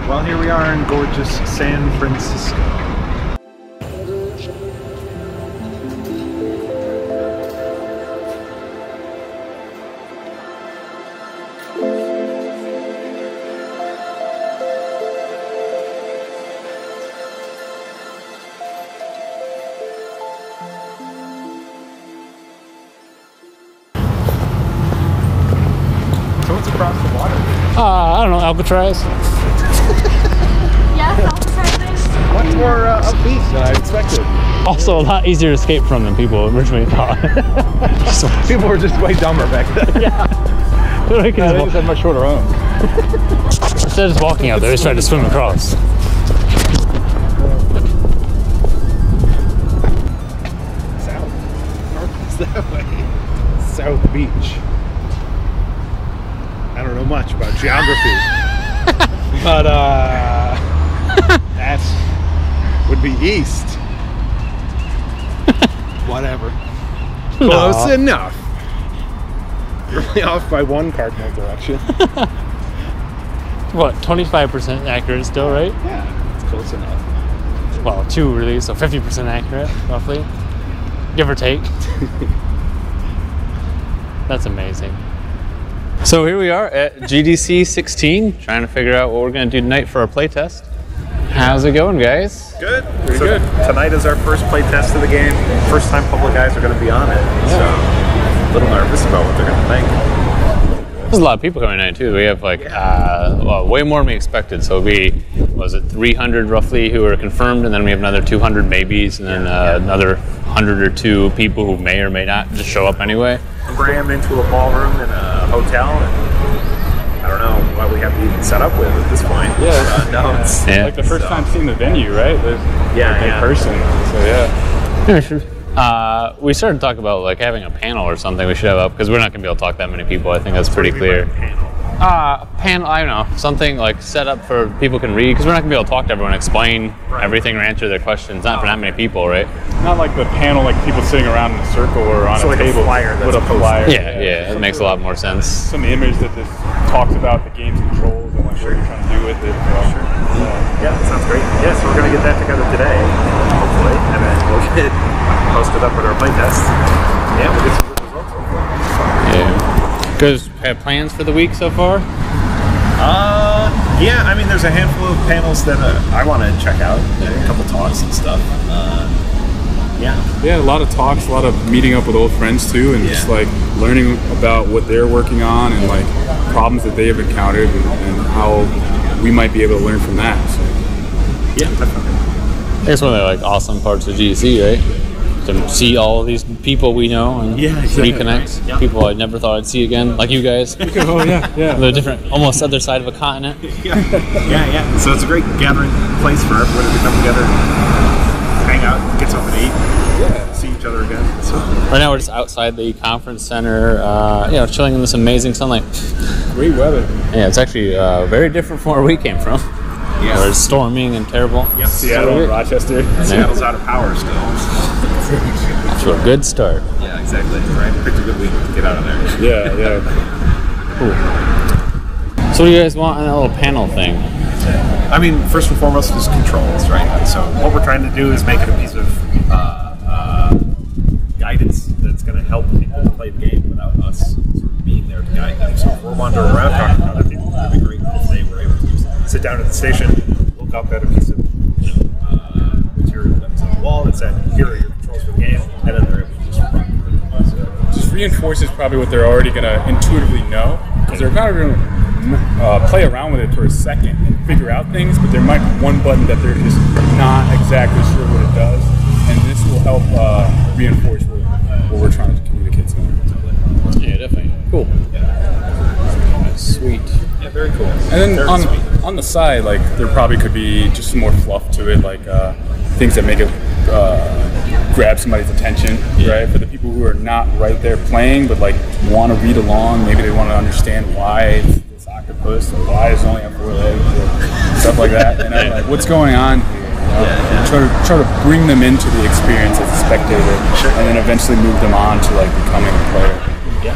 Well, here we are in gorgeous San Francisco. So what's across the water? I don't know, Alcatraz. Yes, Alcatraz. Much more upbeat than I expected. Also a lot easier to escape from than people originally thought. People were just way dumber back then. Yeah. They just had much shorter arms. Instead of just walking out there, they just tried to swim across. South. North is that way. South Beach. I don't know much about geography. But that would be east. Whatever. Close enough. You're only off by one cardinal direction. What, 25% accurate still, right? Yeah, it's close enough. Well, 2 really, so 50% accurate, roughly. Give or take. That's amazing. So here we are at GDC 16, trying to figure out what we're going to do tonight for our playtest. How's it going, guys? Good. Pretty good. Tonight is our first play test of the game. First time public eyes are going to be on it. So, a little nervous about what they're going to think. There's a lot of people coming tonight, too. We have like, well, way more than we expected. So we, was it 300 roughly who are confirmed, and then we have another 200 maybes, and then another 100 or 2 people who may or may not just show up anyway. Crammed into a ballroom in a hotel, and I don't know what we have to even set up with at this point. Yeah, no, it's like the first time seeing the venue, right? In person. So yeah. We started to talk about like having a panel or something we should have up, because we're not going to be able to talk that many people. I think that's pretty clear. Panel, I don't know, something like set up for people can read, because we're not going to be able to talk to everyone, explain everything or answer their questions, not for that many people, right? Not like the panel, like people sitting around in a circle or on a like table a flyer with a flyer. Yeah, it makes a lot more sense. Some image that just talks about the game's controls and like what you're trying to do with it. So. Yeah, that sounds great. Yeah, so we're going to get that together today, hopefully, and then we'll get it posted up with our playtest. Yeah, we'll get some good results hopefully. Yeah. Guys have plans for the week so far? Yeah, I mean, there's a handful of panels that I want to check out, a couple talks and stuff. Yeah, a lot of talks, a lot of meeting up with old friends too, and just like learning about what they're working on and like problems that they have encountered and how we might be able to learn from that. So. Yeah, definitely. It's one of the like awesome parts of GDC, right? To see all of these people we know and reconnect. Right. People I never thought I'd see again, like you guys. Oh yeah. The different, almost other side of a continent. Yeah. So it's a great gathering place for everybody to come together, hang out, get something to eat, see each other again. So. Right now we're just outside the conference center, chilling in this amazing sunlight. Great weather. Yeah, it's actually very different from where we came from. Yeah. Where it's storming and terrible. Yep. Seattle and Rochester. Seattle's out of power still. To a good start. Yeah, exactly. Right. Picked a good week to get out of there. Yeah. Cool. So what do you guys want on that little panel thing? I mean, first and foremost is controls, right? So what we're trying to do is make it a piece of guidance that's going to help people play the game without us sort of being there to guide them. So if we're wandering around talking to other people, it'd be great if they were able to just sit down at the station, look up at a piece of material that's on the wall that said, here are your controls for the game, and then they're able to just run with it. So Just reinforces probably what they're already going to intuitively know, because they're kind of going to play around with it for a second and figure out things, but there might be one button that they're just not exactly sure what it does, and this will help reinforce what we're trying to communicate to them. Yeah, definitely. Cool. Sweet. yeah, very cool. And then on the side, like there probably could be just some more fluff to it, like things that make it grab somebody's attention, right? For the people who are not right there playing, but like want to read along, maybe they want to understand why it's this octopus or why it's only on 4 legs or stuff like that. And like, what's going on here? Try to bring them into the experience as a spectator, and then eventually move them on to like becoming a player. Yeah,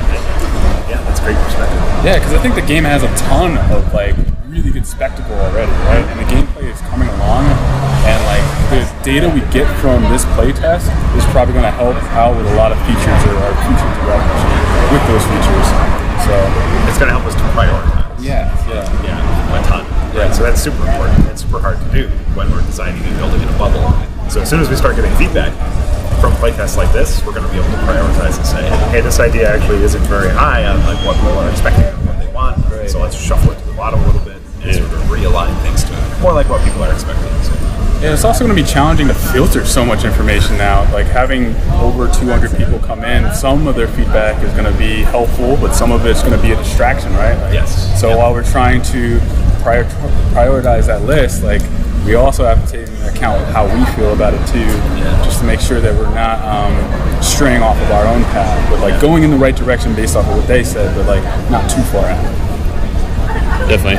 that's great perspective. Yeah, because I think the game has a ton of like really good good spectacle already, right? And the gameplay is coming along, and like the data we get from this playtest is probably going to help out with a lot of features or our future direction with those features. So it's going to help us to prioritize. Yeah, a ton. Yeah. Right? So that's super important. It's super hard to do when we're designing and building in a bubble. So as soon as we start getting feedback from playtests like this, we're going to be able to prioritize and say, hey, this idea actually isn't very high on like what people are expecting and what they want. Right. So let's shuffle it to the bottom a little bit and sort of realign things to more like what people are expecting. So. Yeah, it's also going to be challenging to filter so much information now. Like having over 200 people come in, some of their feedback is going to be helpful, but some of it's going to be a distraction, right? Like, yes. So while we're trying to prioritize that list, like we also have to take into account how we feel about it too, just to make sure that we're not straying off of our own path, but like going in the right direction based off of what they said, but like not too far out. Definitely.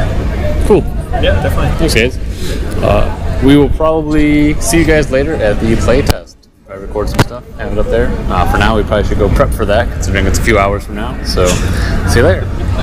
Cool. Yeah, definitely. Thanks, guys. We will probably see you guys later at the playtest. I record some stuff, have it up there. For now, we probably should go prep for that, considering it's a few hours from now. So, see you later.